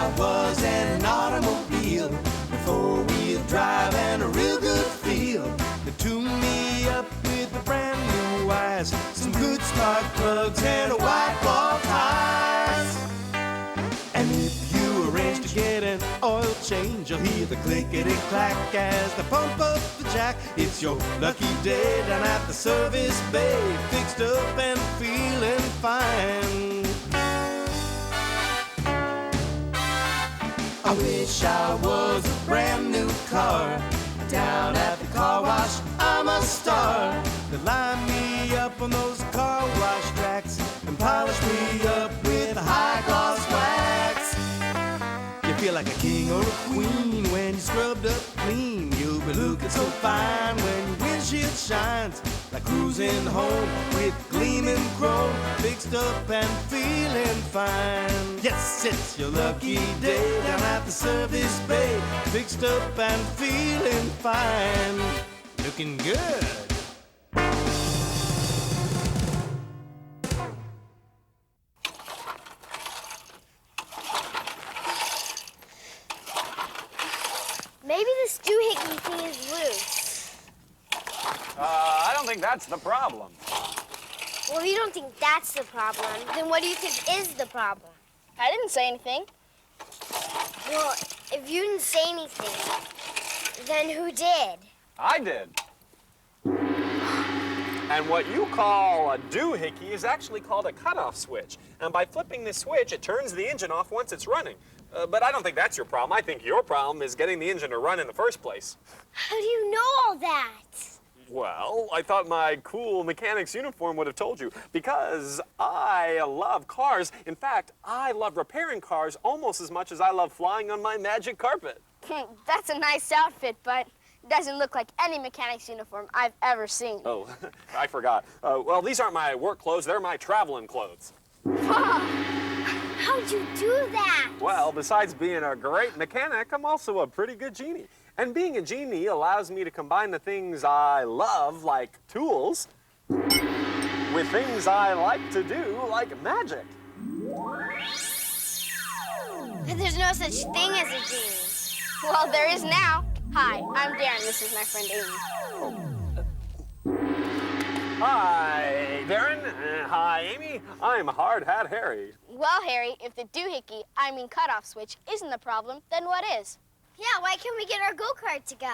I was an automobile, with four-wheel drive and a real good feel. They tuned me up with the brand new wires, some good spark plugs and a white wall ties. And if you arrange to get an oil change, you'll hear the clickety-clack as they pump up the jack. It's your lucky day down at the service bay, fixed up and feeling fine. I wish I was a brand new car. Down at the car wash, I'm a star. They line me up on those car wash tracks and polish me up with high gloss wax. You feel like a king or a queen when you're scrubbed up clean. You'll be looking so fine when your windshield shines, like cruising home with gleaming chrome, fixed up and feeling fine. Yes, it's your lucky day down at the service bay, fixed up and feeling fine, looking good. Maybe this doohickey thing is loose. I don't think that's the problem. Well, if you don't think that's the problem, then what do you think is the problem? I didn't say anything. Well, if you didn't say anything, then who did? I did. And what you call a doohickey is actually called a cutoff switch. And by flipping this switch, it turns the engine off once it's running. But I don't think that's your problem. I think your problem is getting the engine to run in the first place. How do you know all that? Well, I thought my cool mechanic's uniform would have told you, because I love cars. In fact, I love repairing cars almost as much as I love flying on my magic carpet. That's a nice outfit, but it doesn't look like any mechanic's uniform I've ever seen. Oh, I forgot. Well, these aren't my work clothes. They're my traveling clothes. How'd you do that? Well, besides being a great mechanic, I'm also a pretty good genie. And being a genie allows me to combine the things I love, like tools, with things I like to do, like magic. But there's no such thing as a genie. Well, there is now. Hi, I'm Darren. This is my friend Amy. Hi, Darren. Hi, Amy. I'm Hard Hat Harry. Well, Harry, if the doohickey, I mean cutoff switch, isn't the problem, then what is? Yeah, why can't we get our go-kart to go?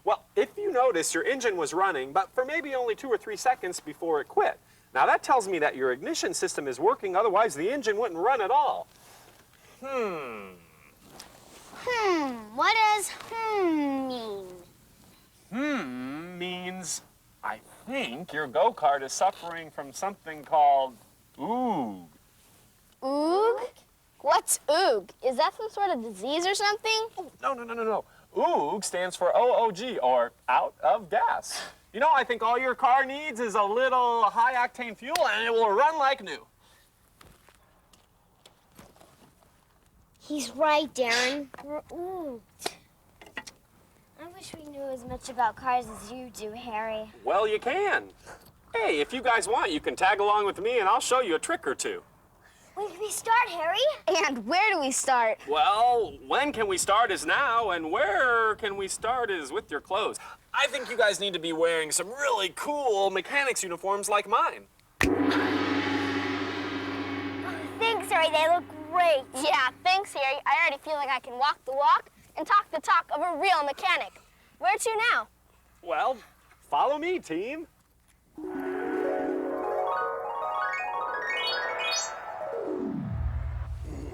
Well, if you notice, your engine was running, but for maybe only 2 or 3 seconds before it quit. Now, that tells me that your ignition system is working, otherwise the engine wouldn't run at all. What does mean? Means I think your go-kart is suffering from something called oog. Oog? What's oog? Is that some sort of disease or something? Oh, no. Oog stands for OOG, or out of gas. You know, I think all your car needs is a little high-octane fuel, and it will run like new. He's right, Darren. We're ooged. I wish we knew as much about cars as you do, Harry. Well, you can. Hey, if you guys want, you can tag along with me, and I'll show you a trick or two. When can we start, Harry? And where do we start? Well, when can we start is now, and where can we start is with your clothes. I think you guys need to be wearing some really cool mechanics uniforms like mine. Thanks, Harry. They look great. Yeah, thanks, Harry. I already feel like I can walk the walk and talk the talk of a real mechanic. Where to now? Well, follow me, team.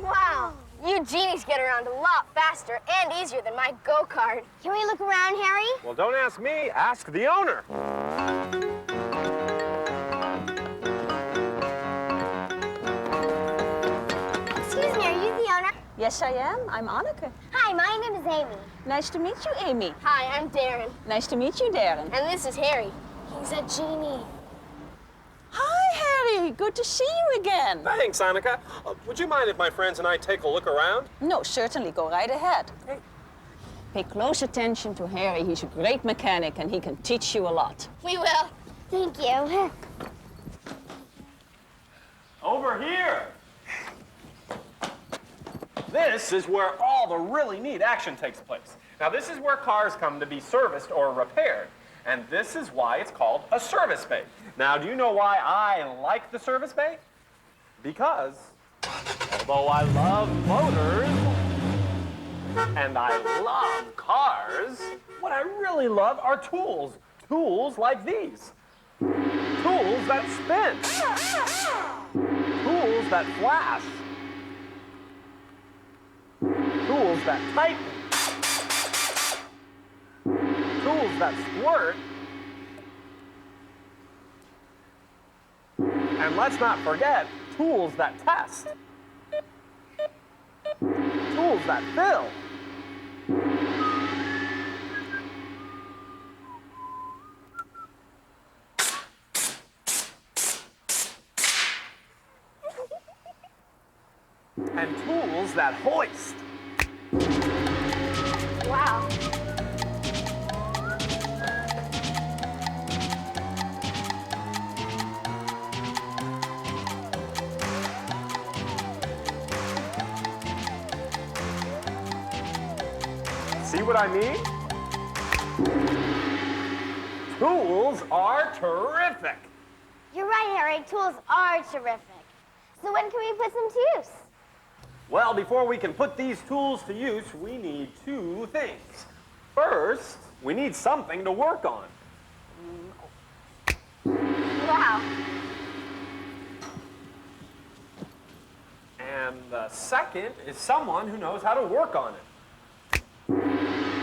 Wow, you genies get around a lot faster and easier than my go-kart. Can we look around, Harry? Well, don't ask me, ask the owner. Excuse me, are you the owner? Yes, I am. I'm Anneke. Hi, my name is Amy. Nice to meet you, Amy. Hi, I'm Darren. Nice to meet you, Darren. And this is Harry. He's a genie. Hi, Harry. Good to see you again. Thanks, Annika. Would you mind if my friends and I take a look around? No, certainly. Go right ahead. Okay. Pay close attention to Harry. He's a great mechanic, and he can teach you a lot. We will. Thank you. Over here. This is where all the really neat action takes place. Now, this is where cars come to be serviced or repaired. And this is why it's called a service bay. Now, do you know why I like the service bay? Because although I love motors and I love cars, what I really love are tools. Tools like these. Tools that spin. Tools that flash. Tools that tighten. Tools that squirt. And let's not forget, tools that test. Tools that fill. And tools that hoist. Wow. See what I mean? Tools are terrific. You're right, Harry. Tools are terrific. So when can we put them to use? Well, before we can put these tools to use, we need two things. First, we need something to work on. Wow. And the second is someone who knows how to work on it.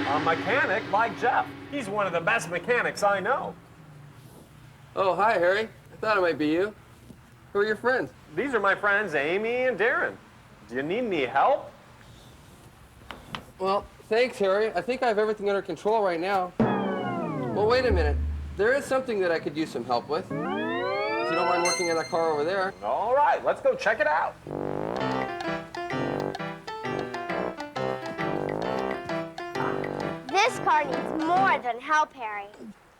A mechanic like Jeff. He's one of the best mechanics I know. Oh, hi, Harry. I thought it might be you. Who are your friends? These are my friends Amy and Darren. Do you need any help? Well, thanks, Harry. I think I have everything under control right now. Well, wait a minute. There is something that I could use some help with. If you don't mind working on that car over there. All right, let's go check it out. This car needs more than help, Harry.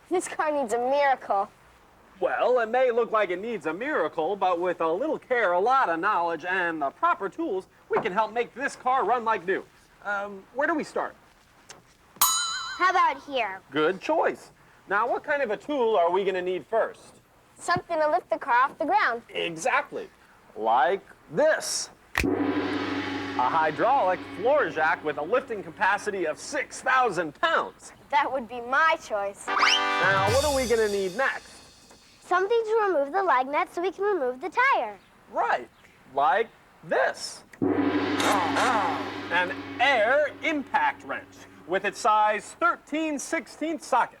This car needs a miracle. Well, it may look like it needs a miracle, but with a little care, a lot of knowledge, and the proper tools, we can help make this car run like new. Where do we start? How about here? Good choice. Now, what kind of a tool are we going to need first? Something to lift the car off the ground. Exactly. Like this. A hydraulic floor jack with a lifting capacity of 6,000 pounds. That would be my choice. Now, what are we going to need next? Something to remove the lug nut so we can remove the tire. Right, like this. An air impact wrench with its size 13/16 socket.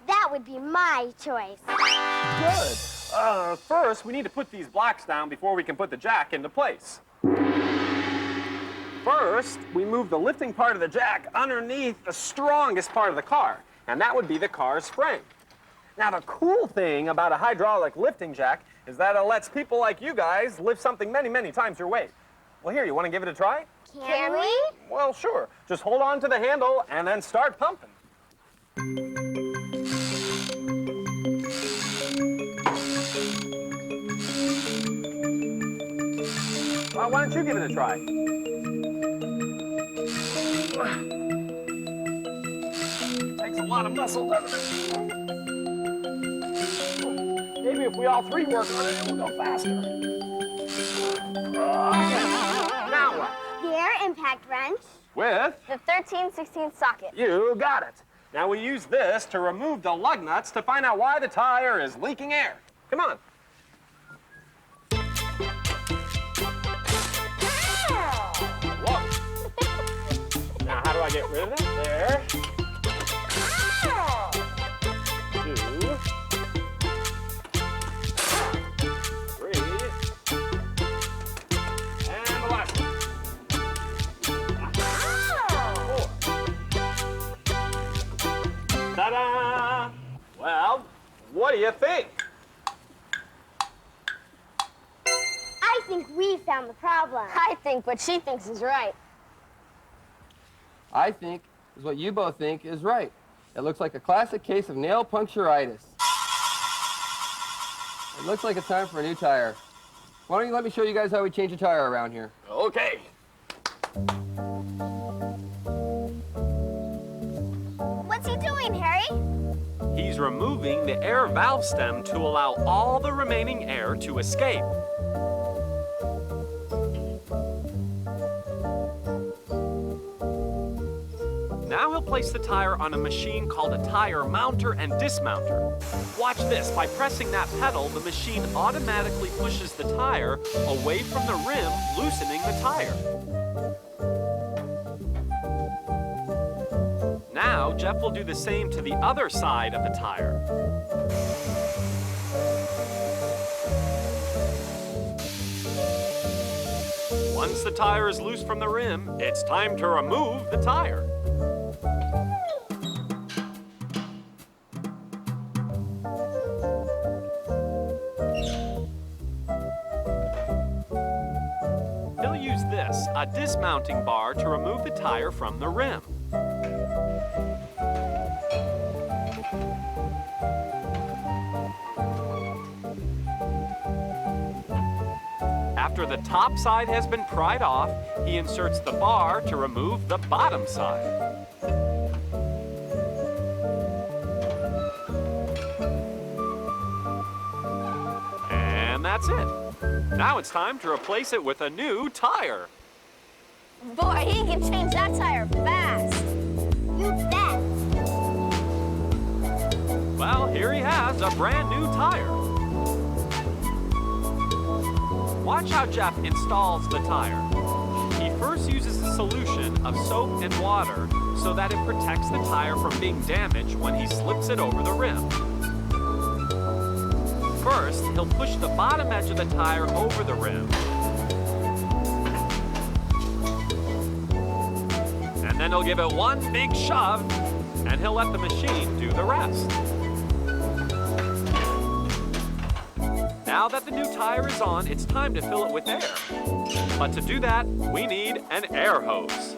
That would be my choice. Good. First, we need to put these blocks down before we can put the jack into place. First, we move the lifting part of the jack underneath the strongest part of the car, and that would be the car's frame. Now, the cool thing about a hydraulic lifting jack is that it lets people like you guys lift something many, many times your weight. Well, here, you want to give it a try? Can we? Well, sure. Just hold on to the handle and then start pumping. Well, why don't you give it a try? Takes a lot of muscle, doesn't it? Maybe if we all three work on it, it will go faster. Now what? The air impact wrench. With? The 13/16 socket. You got it. Now we use this to remove the lug nuts to find out why the tire is leaking air. Come on. Whoa. Now how do I get rid of it? There. 2. Ta-da! Well, what do you think? I think we found the problem. I think what she thinks is right. I think is what you both think is right. It looks like a classic case of nail puncturitis. It looks like it's time for a new tire. Why don't you let me show you guys how we change a tire around here? Okay. doing, Harry? He's removing the air valve stem to allow all the remaining air to escape. Now he'll place the tire on a machine called a tire mounter and dismounter. Watch this. By pressing that pedal, the machine automatically pushes the tire away from the rim, loosening the tire. Now, Jeff will do the same to the other side of the tire. Once the tire is loose from the rim, it's time to remove the tire. He'll use this, a dismounting bar, to remove the tire from the rim. After the top side has been pried off, he inserts the bar to remove the bottom side. And that's it. Now it's time to replace it with a new tire. Boy, he can change that tire fast. You bet. Well, here he has a brand new tire. Watch how Jeff installs the tire. He first uses a solution of soap and water so that it protects the tire from being damaged when he slips it over the rim. First, he'll push the bottom edge of the tire over the rim. And then he'll give it one big shove, and he'll let the machine do the rest. Now that the new tire is on, it's time to fill it with air. But to do that, we need an air hose.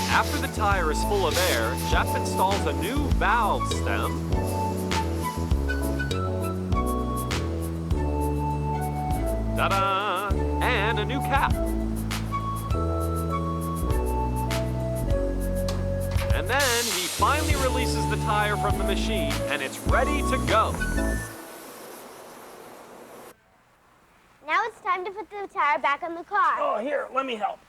After the tire is full of air, Jeff installs a new valve stem. Ta-da! And a new cap. And then he finally releases the tire from the machine, and it's ready to go. Now it's time to put the tire back on the car. Oh, here, let me help.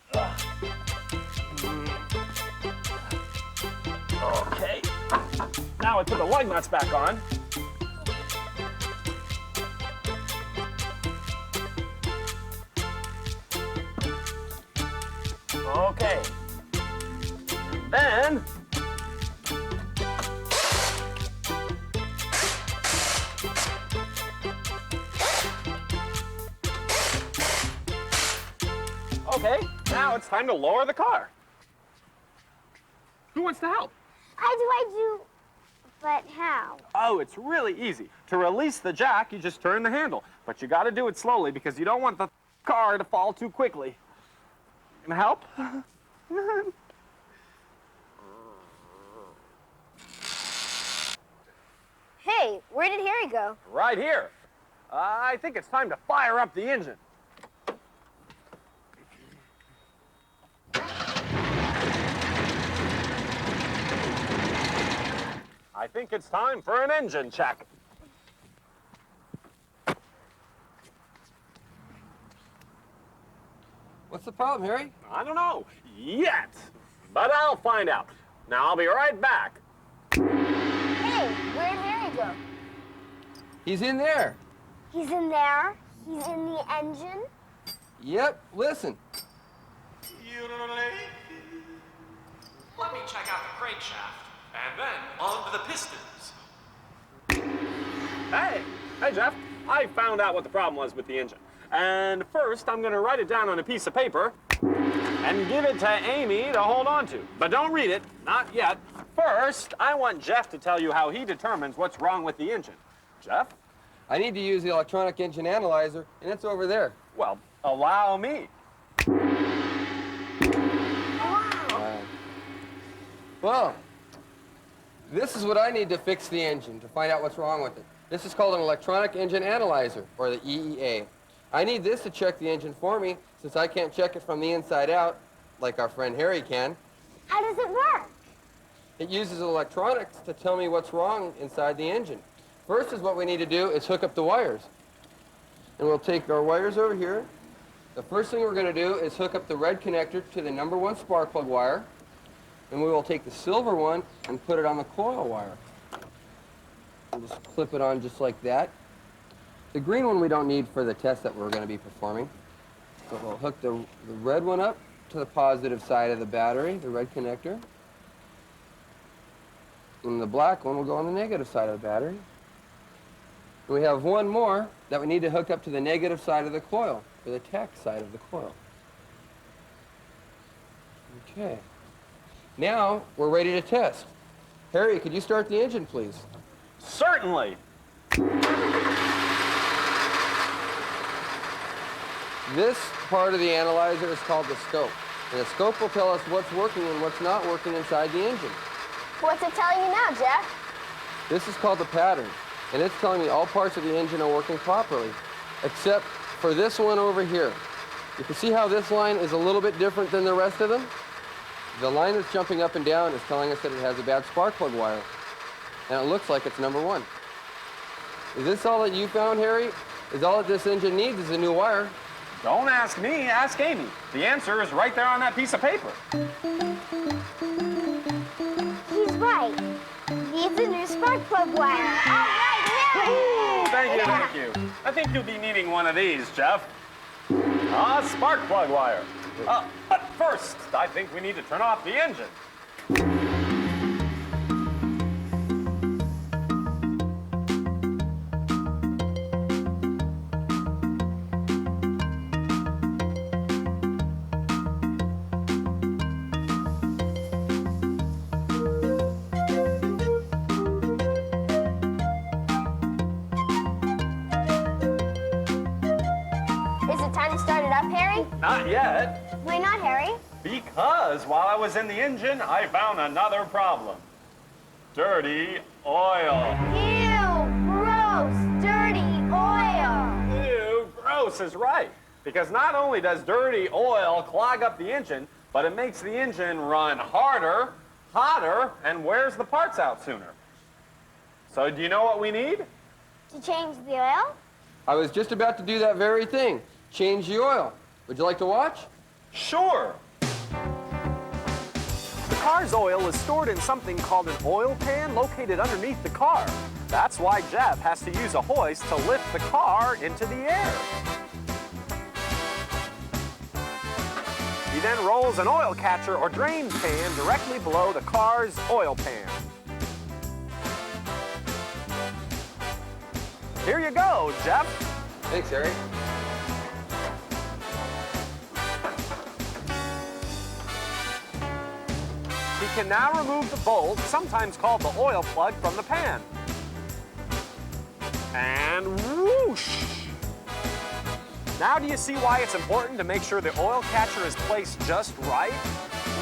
Okay. Now I put the lug nuts back on. Okay. And then okay, now it's time to lower the car. Who wants to help? I do. But how? Oh, it's really easy. To release the jack, you just turn the handle. But you gotta do it slowly because you don't want the car to fall too quickly. Can I help? Hey, where did Harry go? Right here. I think it's time to fire up the engine. I think it's time for an engine check. What's the problem, Harry? I don't know yet, but I'll find out. Now I'll be right back. Hey, where did Harry go? He's in there. He's in there. He's in the engine. Yep, listen. Let me check out the crankshaft, and then on to the pistons. Hey, Jeff. I found out what the problem was with the engine. And first, I'm gonna write it down on a piece of paper and give it to Amy to hold on to. But don't read it, not yet. First, I want Jeff to tell you how he determines what's wrong with the engine. Jeff? I need to use the electronic engine analyzer, and it's over there. Well, allow me. Well, This is what I need to fix the engine, to find out what's wrong with it. This is called an electronic engine analyzer, or the EEA. I need this to check the engine for me, since I can't check it from the inside out, like our friend Harry can. How does it work? It uses electronics to tell me what's wrong inside the engine. First is what we need to do is hook up the wires. And we'll take our wires over here. The first thing we're going to do is hook up the red connector to the #1 spark plug wire. And we will take the silver one and put it on the coil wire. We'll just clip it on just like that. The green one we don't need for the test that we're going to be performing. So we'll hook the red one up to the positive side of the battery, the red connector. And the black one will go on the negative side of the battery. And we have one more that we need to hook up to the negative side of the coil, or the tach side of the coil. Okay. Now we're ready to test. Harry, could you start the engine, please? Certainly. This part of the analyzer is called the scope. And the scope will tell us what's working and what's not working inside the engine. What's it telling you now, Jeff? This is called the pattern. And it's telling me all parts of the engine are working properly, except for this one over here. You can see how this line is a little bit different than the rest of them? The line that's jumping up and down is telling us that it has a bad spark plug wire. And it looks like it's #1. Is this all that you found, Harry? Is all that this engine needs is a new wire? Don't ask me, ask Amy. The answer is right there on that piece of paper. He's right. Needs a new spark plug wire. All right, now. Thank you. I think you'll be needing one of these, Jeff. Spark plug wire. But first, I think we need to turn off the engine. Is it time to start it up, Harry? Not yet. Why not, Harry? Because while I was in the engine, I found another problem. Dirty oil. Ew, gross, dirty oil. Ew, gross is right. Because not only does dirty oil clog up the engine, but it makes the engine run harder, hotter, and wears the parts out sooner. So do you know what we need? To change the oil? I was just about to do that very thing. Change the oil. Would you like to watch? Sure. The car's oil is stored in something called an oil pan located underneath the car. That's why Jeff has to use a hoist to lift the car into the air. He then rolls an oil catcher or drain pan directly below the car's oil pan. Here you go, Jeff. Thanks, Harry. He can now remove the bolt, sometimes called the oil plug, from the pan. And whoosh! Now do you see why it's important to make sure the oil catcher is placed just right?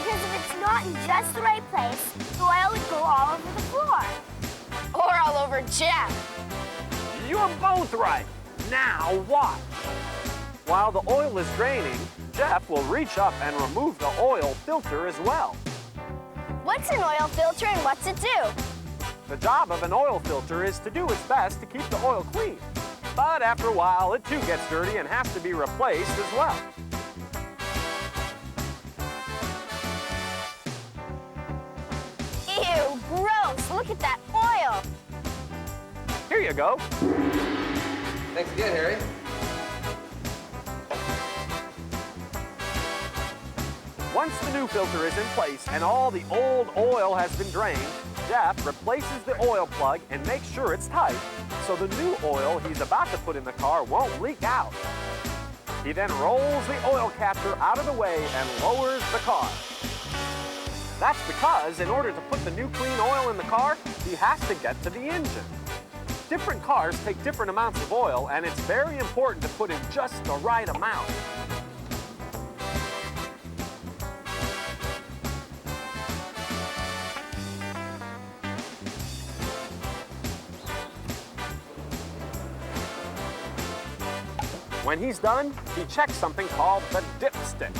Because if it's not in just the right place, the oil would go all over the floor. Or all over Jeff. You're both right. Now watch. While the oil is draining, Jeff will reach up and remove the oil filter as well. What's an oil filter and what's it do? The job of an oil filter is to do its best to keep the oil clean. But after a while, it too gets dirty and has to be replaced as well. Ew, gross. Look at that oil. Here you go. Thanks again, Harry. Once the new filter is in place and all the old oil has been drained, Jeff replaces the oil plug and makes sure it's tight so the new oil he's about to put in the car won't leak out. He then rolls the oil catcher out of the way and lowers the car. That's because in order to put the new clean oil in the car, he has to get to the engine. Different cars take different amounts of oil, and it's very important to put in just the right amount. When he's done, he checks something called the dipstick.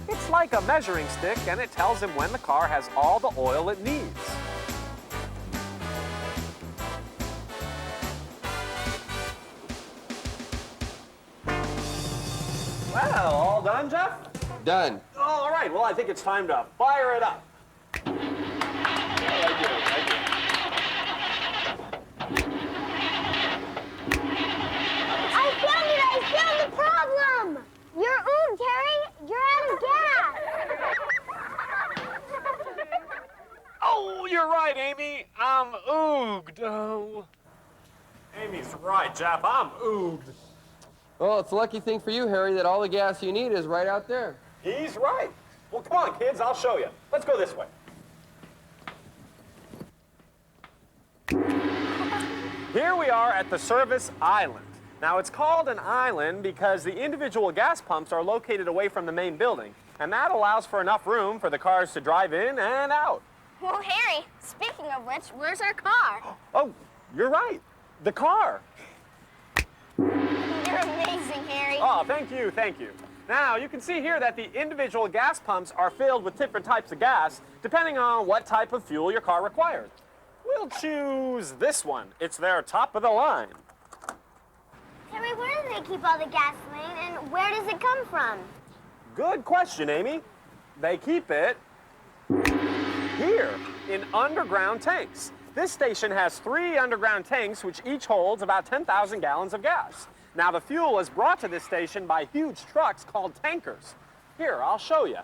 It's like a measuring stick, and it tells him when the car has all the oil it needs. Well, all done, Jeff? Done. All right, well, I think it's time to fire it up. I found the problem! You're ooged, Harry! You're out of gas! Oh, you're right, Amy. I'm ooged. Oh. Amy's right, Jeff. I'm ooged. Well, it's a lucky thing for you, Harry, that all the gas you need is right out there. He's right. Well, come on, kids. I'll show you. Let's go this way. Here we are at the service island. Now, it's called an island because the individual gas pumps are located away from the main building, and that allows for enough room for the cars to drive in and out. Well, Harry, speaking of which, where's our car? Oh, you're right. The car. You're amazing, Harry. Oh, thank you, thank you. Now, you can see here that the individual gas pumps are filled with different types of gas, depending on what type of fuel your car requires. We'll choose this one. It's their top of the line. Harry, where do they keep all the gasoline, and where does it come from? Good question, Amy. They keep it here in underground tanks. This station has 3 underground tanks, which each holds about 10,000 gallons of gas. Now, the fuel is brought to this station by huge trucks called tankers. Here, I'll show you.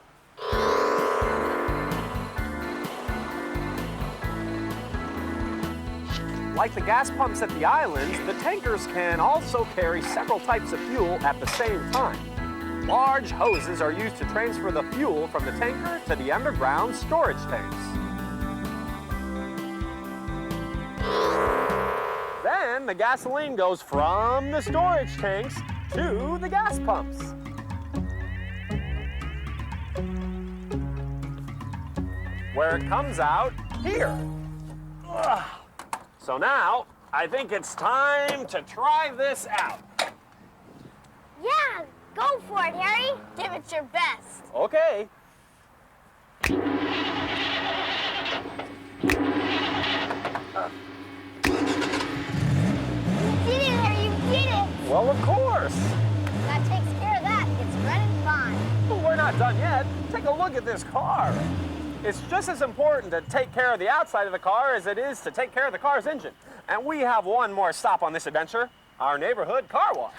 Like the gas pumps at the islands, the tankers can also carry several types of fuel at the same time. Large hoses are used to transfer the fuel from the tanker to the underground storage tanks. Then the gasoline goes from the storage tanks to the gas pumps. Where it comes out here. Ugh. So now, I think it's time to try this out. Yeah, go for it, Harry. Give it your best. Okay. You did it, Harry, you did it. Well, of course. That takes care of that. It's running fine. But we're not done yet. Take a look at this car. It's just as important to take care of the outside of the car as it is to take care of the car's engine. And we have one more stop on this adventure, our neighborhood car wash.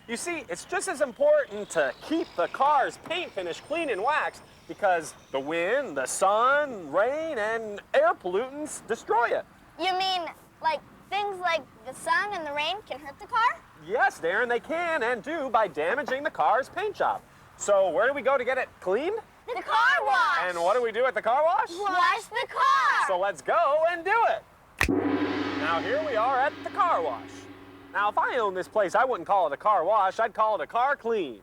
You see, it's just as important to keep the car's paint finish clean and waxed because the wind, the sun, rain, and air pollutants destroy it. You mean, like, things like the sun and the rain can hurt the car? Yes, Darren, they can and do by damaging the car's paint job. So where do we go to get it cleaned? The car wash! And what do we do at the car wash? Wash the car! So let's go and do it. Now here we are at the car wash. Now if I owned this place, I wouldn't call it a car wash, I'd call it a car clean.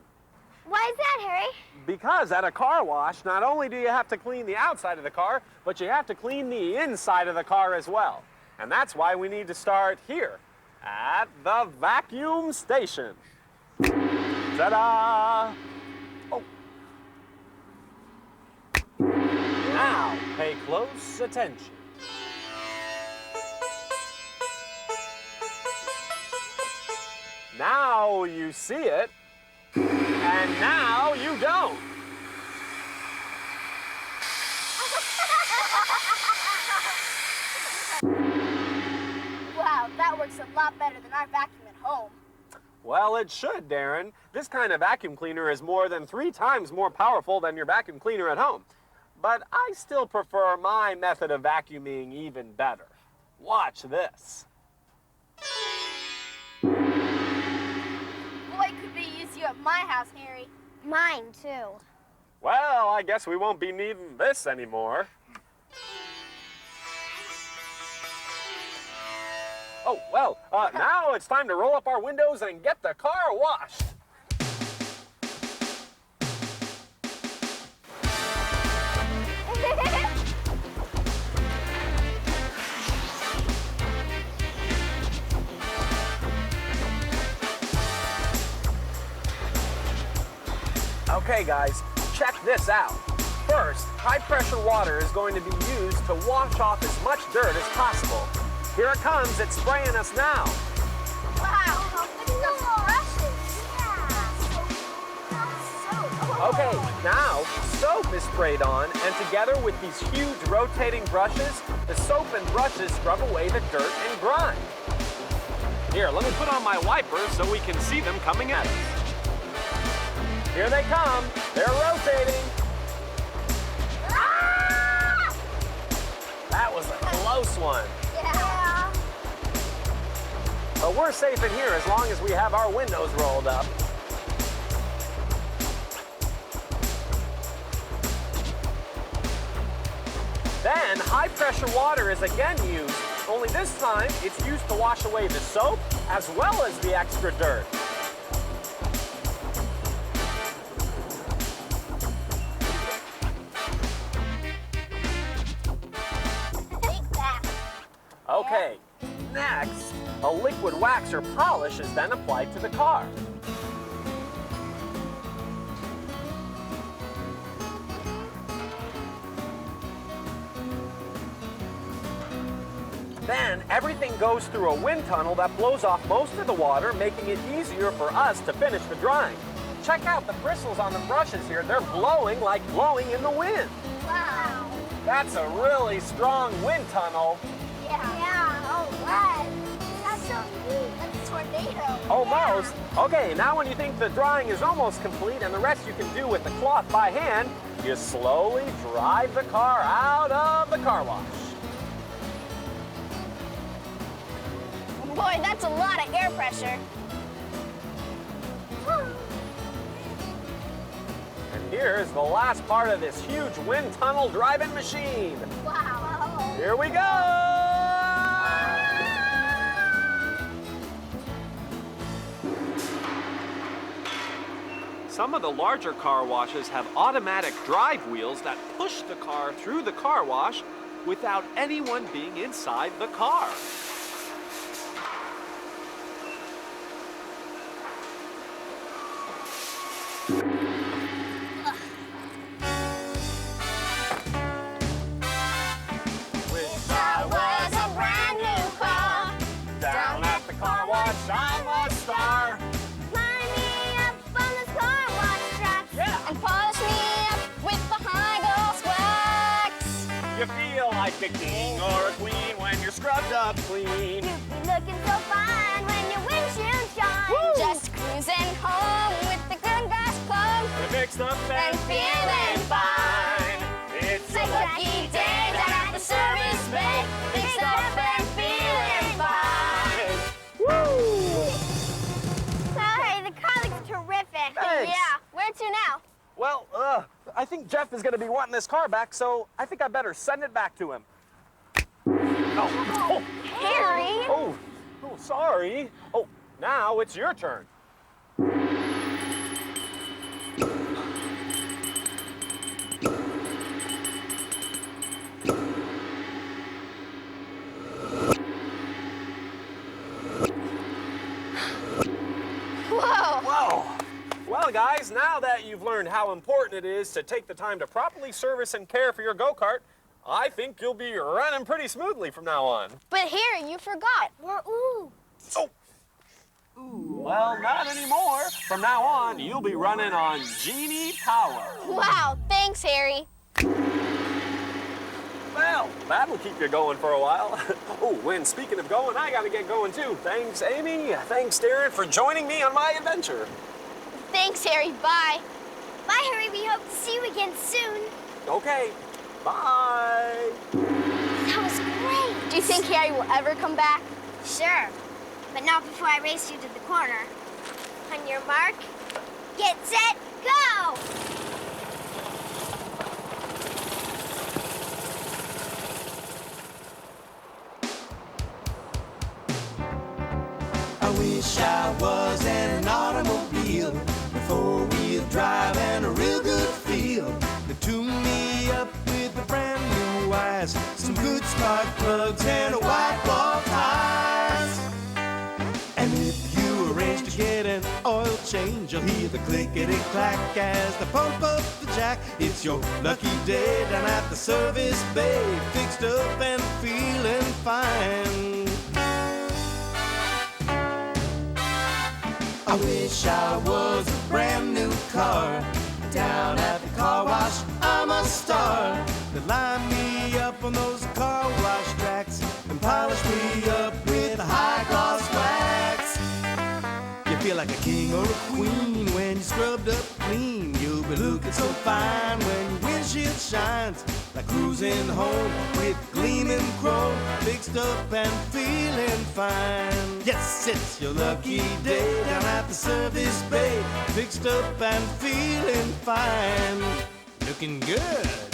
Why is that, Harry? Because at a car wash, not only do you have to clean the outside of the car, but you have to clean the inside of the car as well. And that's why we need to start here at the vacuum station. Ta-da! Oh. Now, pay close attention. Now you see it, and now you don't. Wow, that works a lot better than our vacuum at home. Well, it should, Darren. This kind of vacuum cleaner is more than 3 times more powerful than your vacuum cleaner at home. But I still prefer my method of vacuuming even better. Watch this. Boy, could we use you at my house, Harry. Mine, too. Well, I guess we won't be needing this anymore. Oh, well, now it's time to roll up our windows and get the car washed. Okay, guys, check this out. First, high-pressure water is going to be used to wash off as much dirt as possible. Here it comes. It's spraying us now. Wow, look at the brushes. Okay, now soap is sprayed on, and together with these huge rotating brushes, the soap and brushes scrub away the dirt and grime. Here, let me put on my wipers so we can see them coming at us. Here they come. They're rotating. Ah! That was a close one. Yeah. But we're safe in here as long as we have our windows rolled up. Then high-pressure water is again used, only this time it's used to wash away the soap as well as the extra dirt. Take that. Okay, next, a liquid wax or polish is then applied to the car. Then everything goes through a wind tunnel that blows off most of the water, making it easier for us to finish the drying. Check out the bristles on the brushes here. They're blowing like blowing in the wind. Wow. That's a really strong wind tunnel. Yeah. Oh, wow. That's so neat. That's a tornado. Almost. Okay, now when you think the drying is almost complete and the rest you can do with the cloth by hand, you slowly drive the car out of the car wash. Boy, that's a lot of air pressure. And here's the last part of this huge wind tunnel driving machine. Wow. Here we go! Some of the larger car washes have automatic drive wheels that push the car through the car wash without anyone being inside the car. Wish I was a brand new car. Down at the car wash, I'm a star. Line me up on this car wash track. Yeah. And polish me up with the high gloss wax. You feel like a king or a queen when you're scrubbed up clean. You'd be looking so fine when your windshield shines. Woo! Just cruising home with the good grass comb. You're fixed up and And feeling fine. It's A lucky day down at the service bay. Fixed up and feeling fine. Woo! Hey, the car looks terrific. Thanks. Yeah. Where to now? Well, I think Jeff is going to be wanting this car back, so I think I better send it back to him. Oh, Harry. oh, sorry. Oh, now it's your turn. Whoa. Whoa. Well, guys, now that you've learned how important it is to take the time to properly service and care for your go-kart, I think you'll be running pretty smoothly from now on. But Harry, you forgot. Oh. Well, not anymore. From now on, you'll be running on Genie power. Wow, thanks, Harry. Well, that'll keep you going for a while. Oh, and speaking of going, I gotta get going too. Thanks, Amy. Thanks, Darren, for joining me on my adventure. Thanks, Harry. Bye. Bye, Harry. We hope to see you again soon. Okay, bye. That was great. Do you think Harry will ever come back? Sure, but not before I race you to the corner. On your mark, get set, go! I wish I was in an automobile with four-wheel drive and a real good feel. They tune me up with the brand new wires, some good spark plugs and a white wall ties. And if you arrange to get an oil change you'll hear the clickety-clack as they pump up the jack. It's your lucky day down at the service bay, fixed up and feeling fine. I wish I was a brand new car. Down at the car wash, I'm a star. They line me up on those car wash tracks and polish me up with high gloss wax. You feel like a king or a queen when you're scrubbed up clean. You'll be looking so fine when your windshield shines, like cruising home with gleaming chrome, fixed up and feeling fine. Yes, it's your lucky day down at the service bay, fixed up and feeling fine, looking good.